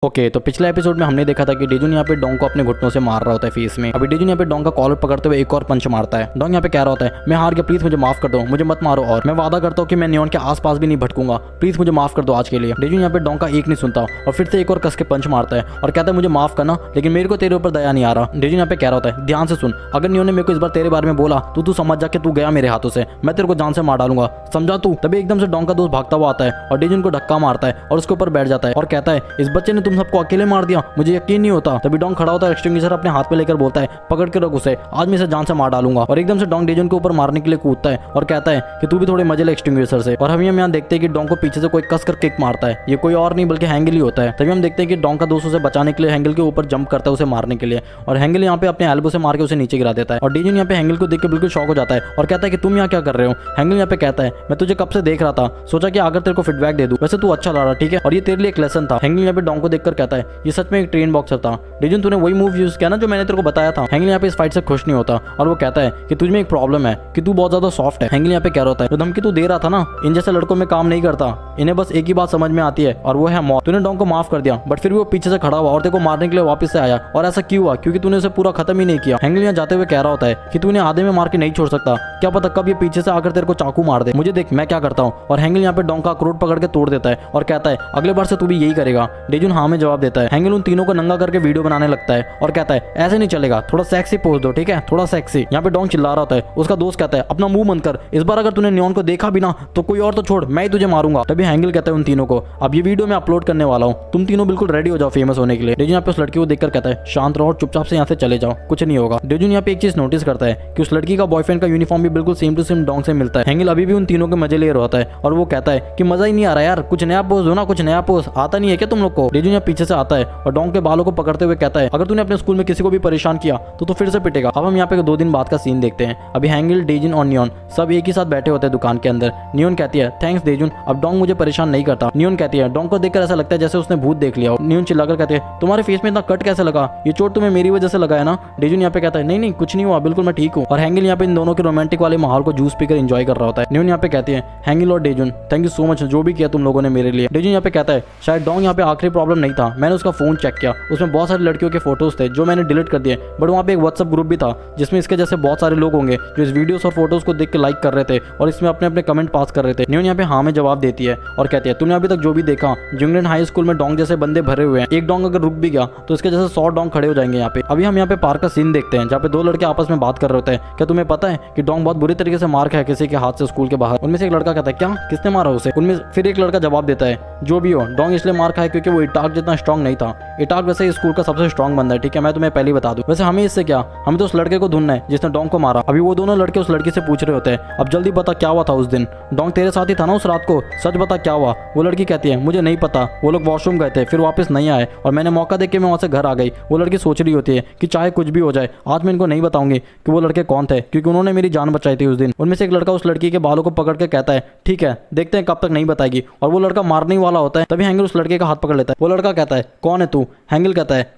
Okay तो पिछले episode में हमने देखा था कि डेजुन यहाँ पे डोंग को अपने घुटनों से मार रहा होता है फेस में। अभी डेजुन यहाँ पे डोंग का कॉलर पकड़ते हुए एक और पंच मारता है। डोंग यहाँ पे कह रहा होता है मैं हार गया, प्लीज मुझे माफ कर दो, मुझे मत मारो और मैं वादा करता हूँ कि मैं नियॉन के आसपास भी नहीं भटकूंगा, प्लीज मुझे माफ कर दो आज के लिए। डेजुन यहाँ पे डोंग का एक नहीं सुनता और फिर से एक और कस के पंच मारता है और कहता है मुझे माफ करना लेकिन मेरे को तेरे ऊपर दया नहीं आ रहा। डेजुन यहाँ पे कह रहा होता है ध्यान से सुन, अगर नियॉन ने मेरे को इस बार तेरे बारे में बोला तो तू समझ जा कि तू गया मेरे हाथों से, मैं तेरे को जान से मार डालूंगा, समझा तू। तभी एकदम से डोंग का दोस्त भागता हुआ आता है और डेजुन को धक्का मारता है और उसके ऊपर बैठ जाता है और कहता है इस बच्चे ने तुम सबको अकेले मार दिया, मुझे यकीन नहीं होता। तभी डोंग खड़ा होता है, एक्सटिंग्विशर अपने हाथ में लेकर बोलता है पकड़ के रख उसे, आज मैं इसे जान से मार डालूंगा। और एकदम से डोंग डेजुन के ऊपर मारने के लिए कूदता है और कहता है कि तू भी थोड़े मजे ले एक्सटिंग्विशर से। और हम यहाँ देखते हैं कि डोंग को पीछे से कोई कसकर किक मारता है, ये कोई और नहीं बल्कि हैंगल ही होता है। तभी हम देखते हैं कि डोंग का दोस्त उसे बचाने के लिए हैंगल के ऊपर जंप करता है उसे मारने के लिए और हैंगल यहाँ पे अपने एल्बो से मार के उसे नीचे गिरा देता है। और डेजुन यहाँ पे हैंगल को देख के बिल्कुल शॉक हो जाता है और कहता है कि तुम यहाँ क्या कर रहे हो। हैंगल यहाँ पे कहता है मैं तुझे कब से देख रहा था, सोचा कि अगर तेरे को फीडबैक दे दूं, वैसे तू अच्छा लड़ा ठीक है और ये तेरे लिए एक लेसन था। हैंगल यहाँ पे डोंग को देखकर कहता है ये सच में एक ट्रेन बॉक्सर था। डेजुन तूने वही मूव यूज किया ना जो मैंने तेरे को बताया था। हैंगल यहाँ पे इस फाइट से खुश नहीं होता और वो कहता है कि तुझ में एक प्रॉब्लम है कि तू बहुत ज्यादा सॉफ्ट है। हैंगल यहाँ पे कह रहा होता है जो धमकी तू दे रहा था ना, इन जैसे लड़कों में काम नहीं करता, इन्हें बस एक ही बात समझ में आती है और वो है मौत। तूने डोंग को माफ कर दिया बट फिर भी वो पीछे से खड़ा हुआ और तेरे को मारने के लिए वापस से आया और ऐसा क्यों हुआ, क्योंकि तूने उसे पूरा खत्म ही नहीं किया। हैंगल यहाँ जाते हुए कह रहा होता है कि तूने आधे में मार के नहीं छोड़ सकता, क्या पता कब ये पीछे से आकर तेरे को चाकू मार दे, मुझे देख मैं क्या करता हूँ। और हैंगल यहाँ पे डोंग का अखरोट पकड़ के तोड़ देता है और कहता है अगले बार से तू भी यही करेगा। डेजुन हाँ में जवाब देता है। हैंगल उन तीनों को नंगा करके वीडियो बनाने लगता है और कहता है ऐसे नहीं चलेगा, थोड़ा सेक्सी पोज दो ठीक है, थोड़ा सेक्सी। यहाँ पे डोंग चिल्ला रहा होता है, उसका दोस्त कहता है अपना मुंह बंद कर, इस बार अगर तूने नियॉन को देखा भी ना तो कोई और तो छोड़ मैं ही तुझे मारूंगा। तभी हैंगल कहता है उन तीनों को अब ये वीडियो मैं अपलोड करने वाला हूँ, तुम तीनों बिल्कुल रेडी हो जाओ फेमस होने के लिए। डेजुन यहाँ पे उस लड़की को देखकर कहता है शांत रहो और चुपचाप से यहाँ से चले जाओ, कुछ नहीं होगा। डेजुन यहाँ पे एक चीज नोटिस करता है कि उस लड़की का बॉयफ्रेंड का यूनिफॉर्म भी बिल्कुल सेम टू सेम डोंग से मिलता है। हैंगल अभी भी उन तीनों के मजे ले रहा होता है और वो कहता है कि मजा ही नहीं आ रहा यार, कुछ नया पोज हो ना, कुछ नया पोज आता नहीं है क्या तुम लोग को। डेजुन यहाँ पीछे से आता है और डोंग के बालों को पकड़ते हुए कहता है अगर तूने अपने स्कूल में किसी को भी परेशान किया तो फिर से पिटेगा। अब हम यहाँ पे 2 दिन बाद का सीन देखते हैं। अभी हैंगल, डेजुन और नियॉन सब एक ही साथ बैठे होते हैं दुकान के अंदर। नियॉन कहती है थैंक्स डेजुन, अब डोंग मुझे परेशान नहीं करता। नियॉन कहती है डोंग को देखकर ऐसा लगता है जैसे उसने भूत देख लिया हो। नियॉन चिल्लाकर कहते हैं तुम्हारे फेस में इतना कट कैसे लगा, ये चोट तुम्हें मेरी वजह से लगा है ना। डेजुन यहाँ पे कहता है नहीं नहीं कुछ नहीं हुआ, बिल्कुल मैं ठीक हूँ। और हैंगल यहाँ पे इन दोनों के रोमांटिक वाले माहौल को जूस पीकर एंजॉय कर रहा होता है। नियॉन यहाँ पे कहती है हैंगल और डेजुन थैंक यू सो मच जो भी किया तुम लोगों ने मेरे लिए। डेजुन यहाँ पे कहता है शायद डोंग यहाँ पे आखिरी प्रॉब्लम नहीं था, मैंने उसका फोन चेक किया, उसमें बहुत सारी लड़कियों के फोटोज थे जो मैंने डिलीट कर दिए, बट वहाँ पे एक व्हाट्सएप ग्रुप भी था जिसमें इसके जैसे बहुत सारे लोग होंगे जो इस वीडियोस और फोटोज को देख के लाइक कर रहे थे और इसमें अपने अपने कमेंट पास कर रहे थे। नियॉन यहाँ पे हाँ में जवाब देती है और कहती है तुमने अभी तक जो भी देखा जुंगलन हाई स्कूल में डोंग जैसे बंदे भरे हुए हैं, एक डोंग अगर रुक भी गया तो इसके जैसे 100 डोंग खड़े हो जाएंगे यहाँ पे। अभी हम यहाँ पे पार्क का सीन देखते हैं जहाँ पे 2 लड़के आपस में बात कर रहे होते हैं। क्या तुम्हें पता है कि डोंग बहुत बुरी तरीके से मार खाया किसी के हाथ से स्कूल के बाहर। उनमें से एक लड़का कहता है क्या, किसने मारा उसे। उनमें फिर एक लड़का जवाब देता है जो भी हो डोंग इसलिए मार खाया क्योंकि वो इटाक जितना स्ट्रॉन्ग नहीं था। इटाक वैसे ही स्कूल का सबसे स्ट्रॉन्ग बंदा है ठीक है, मैं तुम्हें पहले ही बता दूं। वैसे हमें इससे क्या, हमें तो उस लड़के को ढूंढना है जिसने डोंग को मारा। अभी वो दोनों लड़के उस लड़की से पूछ रहे होते हैं अब जल्दी बता क्या हुआ था उस दिन, डोंग तेरे साथ ही था ना उस रात को, सच बता क्या हुआ। वो लड़की कहती है मुझे नहीं पता, वो लोग वॉशरूम गए थे फिर वापस नहीं आए और मैंने मौका देख के मैं वहाँ से घर आ गई। वो लड़की सोच रही होती है कि चाहे कुछ भी हो जाए आज मैं इनको नहीं बताऊंगी कि वो लड़के कौन थे क्योंकि उन्होंने मेरी जान बचाई थी उस दिन। उनमें से एक लड़का उस लड़की के बालों को पकड़ के कहता है ठीक है देखते हैं कब तक नहीं बताएगी, और वो लड़का मारने ही वाला होता है। तभी हैंगल उस लड़के का हाथ पकड़ लेता है। वो लड़का कहता है कौन है तू। हैंगल कहता है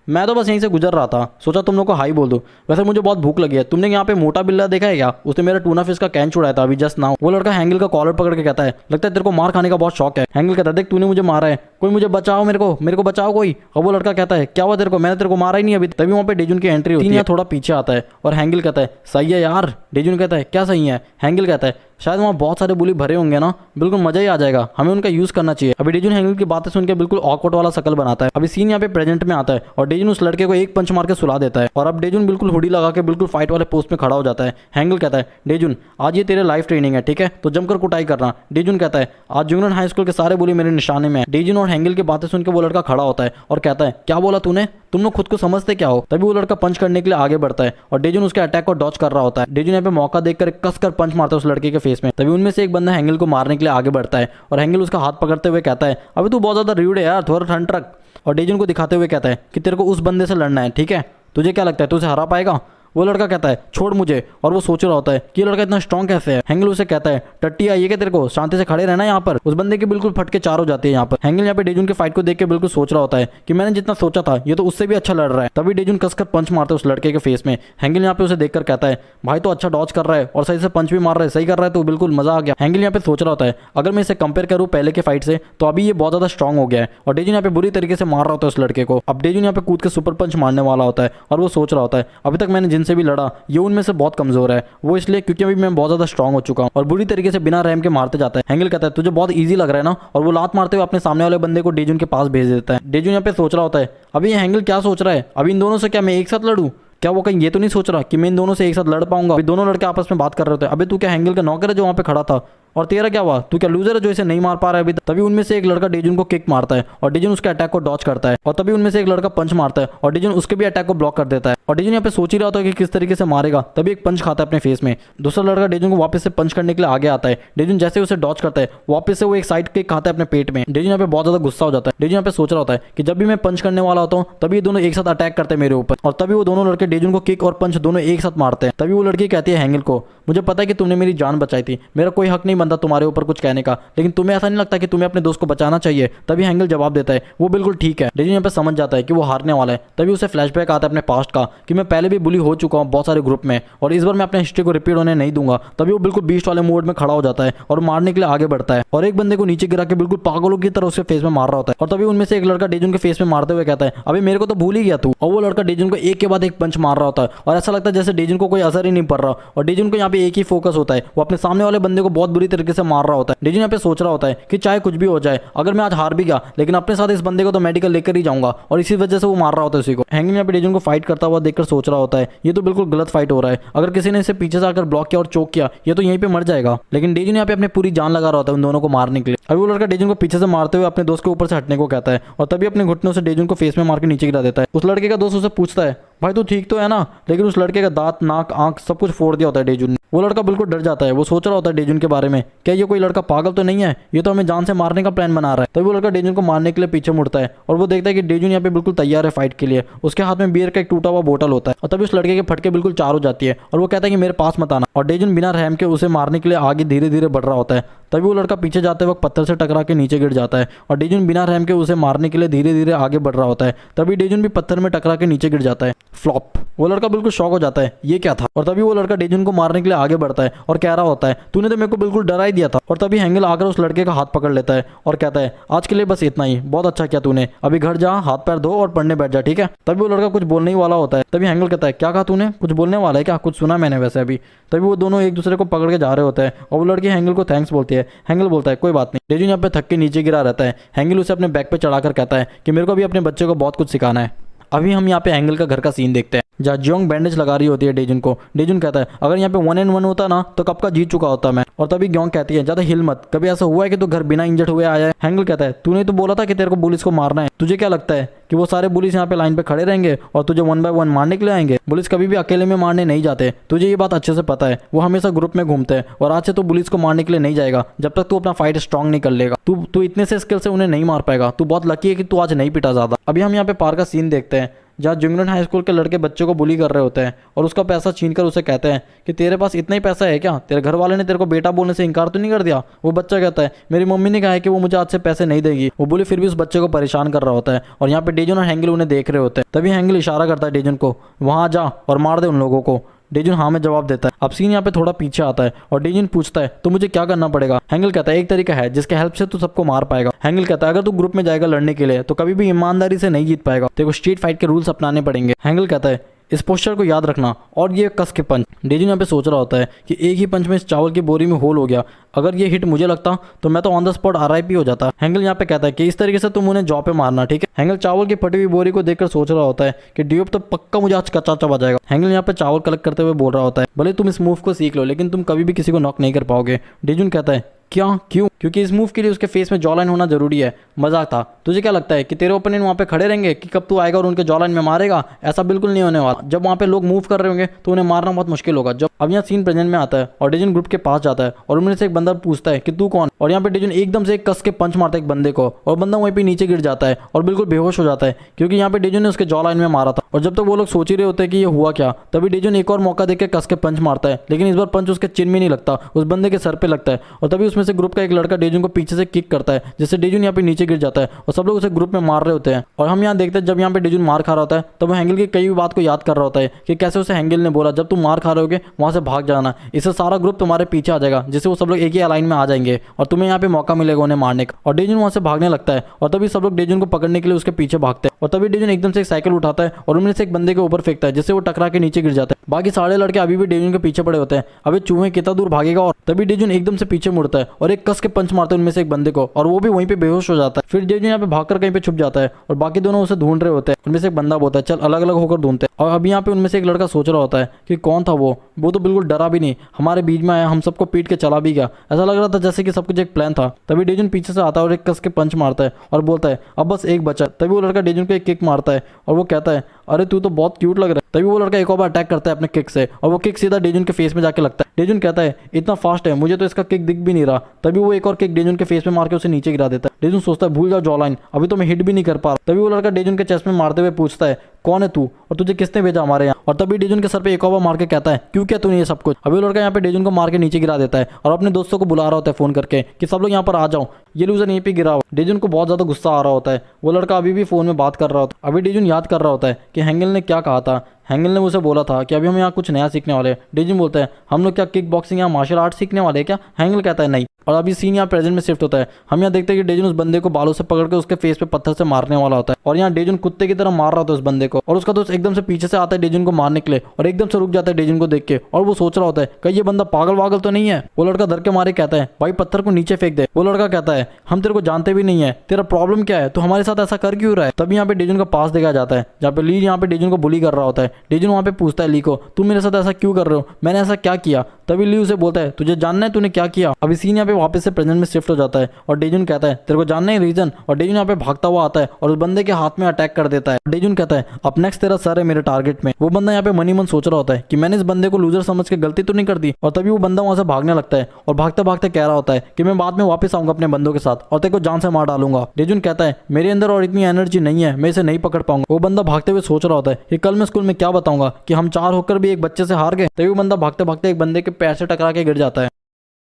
मैं तो बस यहीं से गुजर रहा था, सोचा तुम लोग को हाई बोल दूं, वैसे मुझे बहुत भूख लगी है। तुमने यहाँ पे मोटा बिल्ला देखा है क्या, उसने मेरा टूना फिश का कैन छुड़ाया था अभी जस्ट नाउ। वो लड़का हैंगल का कॉलर पकड़ के कहता है लगता है तेरे को मार खाने का बहुत शौक है। हैंगल कहता है देख तूने मुझे मारा है, कोई मुझे बचाओ, मेरे को बचाओ कोई। और वो लड़का कहता है क्या हुआ तेरे को, मैंने तेरे को मारा ही नहीं अभी। तभी वहाँ पे डेजुन की एंट्री होती है, थोड़ा पीछे आता है और हैंगल कहता है सही है यार। डेजुन कहता है क्या सही है। हैंगल कहता है शायद वहाँ बहुत सारे बुली भरे होंगे ना, बिल्कुल मजा ही आ जाएगा, हमें उनका यूज करना चाहिए। अभी डेजुन हैंगल की बातें सुन के बिल्कुल ऑकवर्ड वाला शकल बनाता है। अभी सीन यहाँ पे प्रेजेंट में आता है और डेजुन उस लड़के को एक पंच मार के सुला देता है और अब डेजुन बिल्कुल हुडी लगा के बिल्कुल फाइट वाले पोस्ट में खड़ा हो जाता है। हैंगल कहता है डेजुन आज ये तेरे लाइफ ट्रेनिंग है ठीक है, तो जमकर कुटाई करना। डेजुन कहता है आज जुंगलन हाई स्कूल के सारे बुली मेरे निशाने में है। डेजुन और हैंगल की बातें सुन के वो लड़का खड़ा होता है और कहता है क्या बोला तूने, तुम लोग खुद को समझते क्या हो। तभी वो लड़का पंच करने के लिए आगे बढ़ता है और डेजुन उसके अटैक को डॉच कर रहा होता है। डेजुन यहाँ पे मौका देखकर कसकर पंच मारता है उस लड़के के फेस में। तभी उनमें से एक बंदा हैंगल को मारने के लिए आगे बढ़ता है और हैंगल उसका हाथ पकड़ते हुए कहता है अभी तू बहुत ज्यादा र्यूड है यार, थोड़ा ठंड रख। और डेजुन को दिखाते हुए कहता है कि तेरे को उस बंदे से लड़ना है ठीक है, तुझे क्या लगता है तू उसे हरा पाएगा। वो लड़का कहता है छोड़ मुझे, और वो सोच रहा होता है कि ये लड़का इतना स्ट्रॉन्ग कैसे है। हैंगल उसे कहता है टट्टी आई है क्या तेरे को, शांति से खड़े रहना यहाँ पर। उस बंदे की बिल्कुल फटके चार हो जाती है यहाँ पर। हैंगल यहाँ पे डेजुन के फाइट को देख के बिल्कुल सोच रहा होता है कि मैंने जितना सोचा था ये तो उससे भी अच्छा लड़ रहा है। तभी डेजुन कसकर पंच मारता है उस लड़के के फेस में। हैंगल यहाँ पे उसे देखकर कहता है भाई तो अच्छा डॉज कर रहा है और सही से पंच भी मार रहा है, सही कर रहा है, तो बिल्कुल मजा आ गया। हैंगल यहाँ पे सोच रहा होता है अगर मैं इसे कंपेयर करूँ पहले के फाइट से तो अभी ये बहुत ज्यादा स्ट्रॉन्ग हो गया है। और डेजुन यहाँ पे बुरी तरीके से मार रहा होता है उस लड़के को। अब डेजुन यहाँ पे कूद के सुपर पंच मारने वाला होता है और वो सोच रहा होता है अभी तक मैंने जिनसे भी लड़ा ये उनमें से बहुत कमजोर है, वो इसलिए क्योंकि अभी मैं बहुत ज्यादा स्ट्रॉन्ग हो चुका हूँ। और बुरी तरीके से बिना रहम के मारते जाता है। हैंगल कहता है तुझे बहुत ईजी लग रहा है ना, और वो लात मारते हुए अपने सामने वाले बंदे को डेजुन के पास भेज देता है। डेजुन यहाँ पे सोच रहा होता है अभी ये हैंगल क्या सोच रहा है, अभी इन दोनों से क्या मैं एक साथ लड़ूं? क्या वो कहीं ये तो नहीं सोच रहा कि मैं इन दोनों से एक साथ लड़ पाऊंगा? अभी दोनों लड़के आपस में बात कर रहे होते हैं अबे तू क्या हैंगल का नौकर है जो वहाँ पे खड़ा था, और तेरा क्या हुआ, तू क्या लूजर है जो इसे नहीं मार पा रहा है अभी तक? तभी उनमें से एक लड़का डेजुन को किक मारता है और डेजुन उसके अटैक को डॉच करता है। और तभी उनमें से एक लड़का पंच मारता है और डेजुन उसके भी अटैक को ब्लॉक कर देता है। और डेजुन यहाँ पे सोच ही रहा होता है कि किस तरीके से मारेगा, तभी एक पंच खाता है अपने फेस में। दूसरा लड़का डेजुन को वापस से पंच करने के लिए आगे आता है। डेजुन जैसे उसे डॉच करता है वापस से वो एक साइड किक खाता है अपने पेट में। डेजुन यहाँ पे बहुत ज्यादा गुस्सा हो जाता है। डेजुन यहाँ पे सोच रहा होता है कि जब भी मैं पंच करने वाला होता हूँ तभी ये दोनों एक साथ अटैक करते हैं मेरे ऊपर, और तभी वो दोनों लड़के डेजुन को किक और पंच दोनों एक साथ मारते हैं। तभी वो लड़की कहती है हैंगल को मुझे पता है कि तुमने मेरी जान बचाई थी, मेरा कोई हक नहीं बनता तुम्हारे ऊपर कुछ कहने का, लेकिन तुम्हें ऐसा नहीं लगता कि तुम्हें अपने दोस्त को बचाना चाहिए? तभी हैंगल जवाब देता है वो बिल्कुल ठीक है। डेजुन यहाँ पे समझ जाता है कि वो हारने वाला है। तभी उसे फ्लैशबैक आता है अपने पास्ट का कि मैं पहले भी बुली हो चुका हूँ बहुत सारे ग्रुप में और इस बार मैं अपने हिस्ट्री को रिपीट होने नहीं दूंगा। तभी वो बिल्कुल बीस्ट वाले मोड में खड़ा हो जाता है और मारने के लिए आगे बढ़ता है और एक बंदे को नीचे गिरा के बिल्कुल पागलों की तरह उसके फेस में मार रहा होता है। और तभी उनमें से एक लड़का डेजुन के फेस में मारते हुए कहता है अभी मेरे को तो भूल ही गया तू। और वो लड़का डेजुन को एक के बाद एक पंच मार रहा होता है और ऐसा लगता है जैसे डेजुन को कोई असर ही नहीं पड़ रहा। और डेजुन को यहाँ पे एक ही फोकस होता है, वो अपने सामने वाले बंदे को बहुत बुरी तरीके से मार रहा होता है। डेजुन यहाँ पे सोच रहा होता है कि चाहे कुछ भी हो जाए, अगर मैं आज हार भी गया लेकिन अपने साथ इस बंदे को तो मेडिकल लेकर ही जाऊंगा, और इसी वजह से वो मार रहा होता है उसी को। हैंगल यहाँ पे डेजुन को फाइट करता हुआ देखकर सोच रहा होता है ये तो बिल्कुल गलत फाइट हो रहा है, अगर किसी ने इसे पीछे से आकर ब्लॉक किया और चोक किया ये तो यहीं पे मर जाएगा। लेकिन डेजुन यहाँ पे अपनी पूरी जान लगा रहा होता है उन दोनों को मारने के लिए। अभी वो लड़का डेजुन को पीछे से मारते हुए अपने दोस्त के ऊपर से हटने को कहता है और तभी अपने घुटनों से डेजुन को फेस में मार के नीचे गिरा देता है। उस लड़के का दोस्त उसे पूछता है भाई तू ठीक तो है ना, लेकिन उस लड़के का दांत नाक आंख सब कुछ फोड़ दिया होता है डेजुन ने। वो लड़का बिल्कुल डर जाता है, वो सोच रहा होता है डेजुन के बारे में क्या ये कोई लड़का पागल तो नहीं है, ये तो हमें जान से मारने का प्लान बना रहा है। तभी वो लड़का डेजुन को मारने के लिए पीछे मुड़ता है और वो देखता है कि डेजुन यहाँ पे बिल्कुल तैयार है फाइट के लिए। उसके हाथ में बियर का एक टूटा हुआ बोतल होता है और तभी उस लड़के के फटके बिल्कुल चार हो जाती है और वो कहता है कि मेरे पास मत आना। और डेजुन बिना रहम के उसे मारने के लिए आगे धीरे धीरे बढ़ रहा होता है। तभी वो लड़का पीछे जाते वक्त पत्थर से टकरा के नीचे गिर जाता है और डेजुन बिना रहम के उसे मारने के लिए धीरे धीरे आगे बढ़ रहा होता है। तभी डेजुन भी पत्थर में टकरा के नीचे गिर जाता है। फ्लॉप। वो लड़का बिल्कुल शॉक हो जाता है ये क्या था। और तभी वो लड़का डेजुन को मारने के लिए आगे बढ़ता है और कह रहा होता है तूने तो मेरे को बिल्कुल डरा ही दिया था। और तभी हैंगल आकर उस लड़के का हाथ पकड़ लेता है और कहता है आज के लिए बस इतना ही, बहुत अच्छा किया तूने, अभी घर जा, हाथ पैर धो और पढ़ने बैठ जा, ठीक है? तभी वो लड़का कुछ बोलने ही वाला होता है। तभी हैंगल कहता है क्या कहा तूने, कुछ बोलने वाला है क्या, कुछ सुना मैंने वैसे अभी। तभी वो दोनों एक दूसरे को पकड़ के जा रहे होते हैं और वो लड़की हैंगल को थैंक्स बोलती है। हैंगल बोलता है कोई बात नहीं। डेजुन यहाँ पे थक के नीचे गिरा रहता है। हैंगल उसे अपने बैक पे चढ़ाकर कहता है कि मेरे को भी अपने बच्चे को बहुत कुछ सिखाना है। अभी हम यहाँ पे हैंगल का घर का सीन देखते हैं जहाँ जियोंग बैंडेज लगा रही होती है डेजुन को। डेजुन कहता है अगर यहाँ पे 1-1 होता ना तो कब का जीत चुका होता मैं। और तभी ग्योंग कहती है ज्यादा हिल मत, कभी ऐसा हुआ है कि तू घर बिना इंजर्ड हुए आया है? हैंगल कहता है तूने तो बोला था कि तेरे को पुलिस को मारना है, तुझे क्या लगता है कि वो सारे पुलिस यहाँ पे लाइन पे खड़े रहेंगे और तुझे 1 by 1 मारने के लिए आएंगे? पुलिस कभी भी अकेले में मारने नहीं जाते, तुझे ये बात अच्छे से पता है। वो हमेशा ग्रुप में घूमते हैं और आज से तू पुलिस को मारने के लिए नहीं जाएगा जब तक तू अपना फाइट स्ट्रॉन्ग नहीं कर लेगा। तू इतने से स्किल से उन्हें नहीं मार पाएगा, तू बहुत लकी है कि तू आज नहीं पिटा ज्यादा। अभी हम यहाँ पे पार्क का सीन देखते हैं जहाँ जुंगलन हाई स्कूल के लड़के बच्चे को बुली कर रहे होते हैं और उसका पैसा छीनकर उसे कहते हैं कि तेरे पास इतना ही पैसा है क्या, तेरे घर वाले ने तेरे को बेटा बोलने से इनकार तो नहीं कर दिया? वो बच्चा कहता है मेरी मम्मी ने कहा है कि वो मुझे आज से पैसे नहीं देगी। वो बुली फिर भी उस बच्चे को परेशान कर रहा होता है और यहाँ पे डेजुन और हैंगल उन्हें देख रहे होते हैं। तभी हैंगल इशारा करता है डेजुन को वहाँ जा और मार दे उन लोगों को। डेजुन हाँ में जवाब देता है। अब सीन यहाँ पे थोड़ा पीछे आता है और डेजुन पूछता है तो मुझे क्या करना पड़ेगा? हैंगल कहता है एक तरीका है जिसके हेल्प से तू सबको मार पाएगा। हैंगल कहता है अगर तू ग्रुप में जाएगा लड़ने के लिए तो कभी भी ईमानदारी से नहीं जीत पाएगा, तेरे को स्ट्रीट फाइट के रूल्स अपनाने पड़ेंगे। हैंगल कहता है इस पोस्चर को याद रखना और ये कस के पंच। डेजुन यहाँ पे सोच रहा होता है कि एक ही पंच में इस चावल की बोरी में होल हो गया, अगर ये हिट मुझे लगता तो मैं तो ऑन द स्पॉट RIP हो जाता। हैंगल यहाँ पे कहता है कि इस तरीके से तुम उन्हें जॉ पे मारना, ठीक है? हैंगल चावल की फटी हुई बोरी को देखकर सोच रहा होता है कि ड्यूब तो पक्का मुझे आज कच्चा चबा जाएगा। हैंगल यहाँ पे चावल कलेक्ट करते हुए बोल रहा होता है भले तुम इस मूव को सीख लो लेकिन तुम कभी भी किसी को नॉक नहीं कर पाओगे। डेजुन कहता है क्या, क्यों? क्योंकि इस मूव के लिए उसके फेस में जॉ लाइन होना जरूरी है। मजाक था। तुझे क्या लगता है कि तेरे ओपोनेंट वहाँ पे खड़े रहेंगे कि कब तू आएगा और उनके जॉ लाइन में मारेगा? ऐसा बिल्कुल नहीं होने वाला। जब वहाँ पे लोग मूव कर रहे होंगे तो उन्हें मारना बहुत मुश्किल होगा। जब अब यहाँ सीन प्रेजेंट में आता है और डेजुन ग्रुप के पास जाता है और उनमें से एक बंदा अंदर पूछता है कि तू कौन। और यहाँ पे डेजुन एकदम से एक कस के पंच मारता है एक बंदे को और बंदा वहीं पे नीचे गिर जाता है और बिल्कुल बेहोश हो जाता है, क्योंकि यहाँ पे डेजुन ने उसके जॉ लाइन में मारा था। और जब तक वो लोग सोच ही रहे होते हैं कि ये हुआ क्या, तभी डेजुन एक और मौका देकर कस के पंच मारता है, लेकिन इस बार पंच उसके चिन में नहीं लगता, उस बंदे के सर पे लगता है। और तभी उसमें से ग्रुप का एक लड़का डेजुन को पीछे से किक करता है, जिससे डेजुन यहाँ पे नीचे गिर जाता है और सब लोग उसे ग्रुप में मार रहे होते हैं। और हम यहाँ देखते हैं जब यहाँ पे डेजुन मार खा रहा होता है तब वो हैंगल की कई बात को याद कर रहा होता है कि कैसे उसे हैंगल ने बोला जब तुम मार खा रहे होगे वहां से भाग जाना, इससे सारा ग्रुप तुम्हारे पीछे आ जाएगा, जिससे वो सब लोग एक ही लाइन में आ जाएंगे और तुम्हें यहाँ पे मौका मिलेगा उन्हें मारने का। और डेजुन वहां से भागने लगता है और तभी सब लोग डेजुन को पकड़ने के लिए उसके पीछे भागते हैं। और तभी डेजुन एकदम से एक साइकिल उठाता है और उनमें से एक बंदे के ऊपर फेंकता है, जिससे वो टकरा के नीचे गिर जाता है। बाकी सारे लड़के अभी भी डेजुन के पीछे पड़े होते हैं, अभी चूहे कितना दूर भागेगा। और तभी डेजुन एकदम से पीछे मुड़ता है और एक कस के पंच मारता है उनमें से एक बंदे को और वो भी वहीं पे बेहोश हो जाता है। फिर डेजुन यहाँ पे भागकर कहीं पे छुप जाता है और बाकी दोनों उसे ढूंढ रहे होते हैं। उनमें से एक बंदा बोलता है चल अलग अलग होकर ढूंढते हैं। और अभी यहाँ पे उनमें से एक लड़का सोच रहा होता है कि कौन था वो तो बिल्कुल डरा भी नहीं, हमारे बीच में आया, हम सबको पीट के चला भी गया। ऐसा लग रहा था जैसे कि सब कुछ एक प्लान था। तभी डेजुन पीछे से आता है और एक कस के पंच मारता है और बोलता है अब बस एक बचा। तभी वो लड़का डेजुन को एक किक मारता है और वो कहता है अरे तू तो बहुत क्यूट लग रहा है। तभी वो लड़का एक और बार अटैक करता है अपने किक से और वो किक सीधा डेजुन के फेस में जाके लगता है। डेजुन कहता है इतना फास्ट है, मुझे तो इसका किक दिख भी नहीं रहा। तभी वो एक और किक डेजुन के फेस में मार के उसे नीचे गिरा देता है। डेजुन सोचता है भूल जाओ जॉ लाइन, अभी तो मैं हिट भी नहीं कर पा रहा। तभी वो लड़का डेजुन के चेस्ट में मारते हुए पूछता है कौन है तू और तुझे किसने भेजा हमारे यहाँ। और तभी डेजुन के सर पे एक और बार मार के कहता है क्यों क्या तूने ये सब कुछ। अभी लड़का यहाँ पे डेजुन को मार के नीचे गिरा देता है और अपने दोस्तों को बुला रहा होता है फोन करके कि सब लोग यहाँ पर आ जाओ, ये लूजर यहीं पे गिरा हुआ। डेजुन को बहुत ज्यादा गुस्सा आ रहा होता है, वो लड़का अभी भी फोन में बात कर रहा होता है। अभी डेजुन याद कर रहा होता है कि हैंगल ने क्या कहा था। हैंगल ने उसे बोला था कि अभी हम यहाँ कुछ नया सीखने वाले हैं। डेजुन बोलता है हम लोग क्या किक बॉक्सिंग या मार्शल आर्ट सीखने वाले हैं क्या। हैंगल कहता है नहीं। और अभी सीन यहाँ प्रेजेंट में शिफ्ट होता है। हम यहाँ देखते हैं कि डेजुन उस बंदे को बालों से पकड़ के उसके फेस पे पत्थर से मारने वाला होता है और यहाँ डेजुन कुत्ते की तरह मार रहा था उस बंदे को। और उसका दोस्त एकदम से पीछे से आता है डेजुन को मारने के लिए और एकदम से रुक जाता है डेजुन को देख के और वो सोच रहा होता है कहीं ये बंदा पागल वागल तो नहीं है। वो लड़का डर के मारे कहता है भाई पत्थर को नीचे फेंक दे। वो लड़का कहता है हम तेरे को जानते भी नहीं है, तेरा प्रॉब्लम क्या है, तो हमारे साथ ऐसा कर क्यों रहा है। तभी यहाँ पे डेजुन का पास देखा जाता है जहाँ पे ली यहाँ पे डेजुन को बुली कर रहा होता है। डेजुन वहाँ पे पूछता है ली को तुम मेरे साथ ऐसा क्यों कर रहे हो, मैंने ऐसा क्या किया। तभी ली उसे बोलता है तुझे जानना है तूने क्या किया। अभी सीन यहाँ पे वापस से प्रेजेंट में शिफ्ट हो जाता है और डेजुन कहता है तेरे को जानना है रीजन। और डेजुन यहाँ पे भागता हुआ आता है और उस बंदे के हाथ में अटैक कर देता है। डेजुन कहता है अब नेक्स्ट तेरा सर है मेरे टारगेट में। वो बंदा यहाँ पे मनी मन सोच रहा होता है कि मैंने इस बंदे को लूजर समझ के गलती तो नहीं कर दी। और तभी वो बंदा वहां से भागने लगता है और भागते भागते कह रहा होता है कि मैं बाद में वापस आऊंगा अपने बंदों के साथ और तेरे को जान से मार डालूंगा। डेजुन कहता है मेरे अंदर और इतनी एनर्जी नहीं है, मैं इसे नहीं पकड़ पाऊंगा। वो बंदा भागते हुए सोच रहा होता है कि कल मैं स्कूल में क्या बताऊंगा कि हम 4 होकर भी एक बच्चे से हार गए। तभी वो बंदा भागते भागते एक बंदे के पैर से टकरा के गिर जाता है।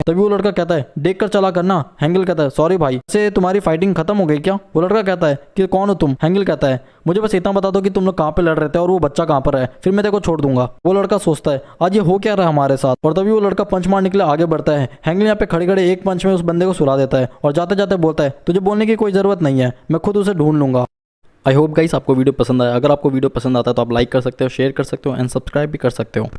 तभी वो लड़का कहता है देख कर चला करना। हैंगल कहता है सॉरी भाई, से तुम्हारी फाइटिंग खत्म हो गई क्या। वो लड़का कहता है कि कौन हो तुम। हैंगल कहता है मुझे बस इतना बता दो कि तुम लोग कहाँ पे लड़ रहे थे और वो बच्चा कहाँ पर है, फिर मैं तेरे को छोड़ दूंगा। वो लड़का सोचता है आज ये हो क्या रहा है हमारे साथ। और तभी वो लड़का पंच मारने के लिए आगे बढ़ता है। हैंगल यहाँ पे खड़े खड़े एक पंच में उस बंदे को सुला देता है और जाते जाते बोलता है तुझे बोलने की कोई जरूरत नहीं है, मैं खुद उसे ढूंढ लूंगा। आई होप गाइस आपको वीडियो पसंद आया। अगर आपको वीडियो पसंद आता है तो आप लाइक कर सकते हो, शेयर कर सकते हो एंड सब्सक्राइब भी कर सकते हो।